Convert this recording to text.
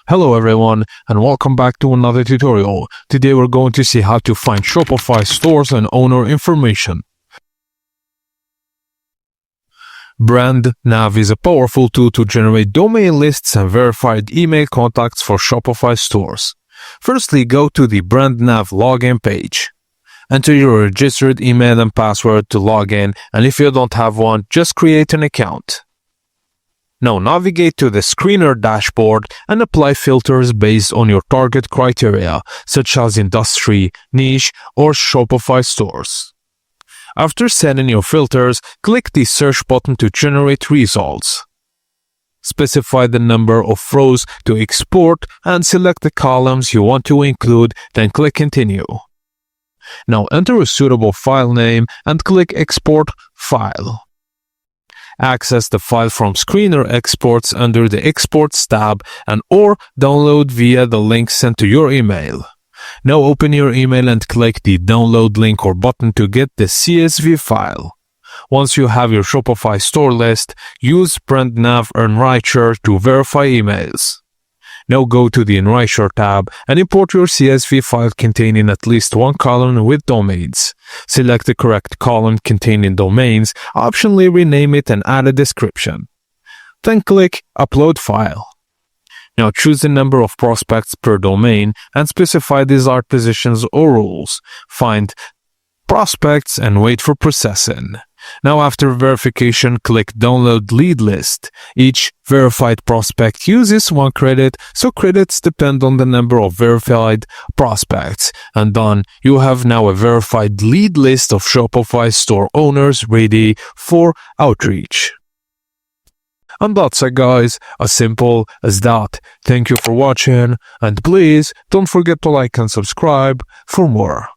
Hello everyone and welcome back to another tutorial. Today we're going to see how to find Shopify stores and owner information. Brand Nav is a powerful tool to generate domain lists and verified email contacts for Shopify stores. Firstly, go to the Brand Nav login page. Enter your registered email and password to log in, and if you don't have one, just create an account. Now navigate to the screener dashboard and apply filters based on your target criteria, such as industry, niche, or Shopify stores. After setting your filters, click the search button to generate results. Specify the number of rows to export and select the columns you want to include, then click Continue. Now enter a suitable file name and click Export File. Access the file from Screener Exports under the Exports tab or download via the link sent to your email. Now open your email and click the download link or button to get the CSV file. Once you have your Shopify store list, use Brand Nav Enricher to verify emails. Now go to the Enricher tab and import your CSV file containing at least one column with domains. Select the correct column containing domains, optionally rename it and add a description. Then click Upload File. Now choose the number of prospects per domain and specify desired positions or rules. Find prospects and wait for processing. Now after verification, click Download Lead List. Each verified prospect uses 1 credit, so credits depend on the number of verified prospects. And done, you have now a verified lead list of Shopify store owners ready for outreach. And that's it guys, as simple as that. Thank you for watching, and please don't forget to like and subscribe for more.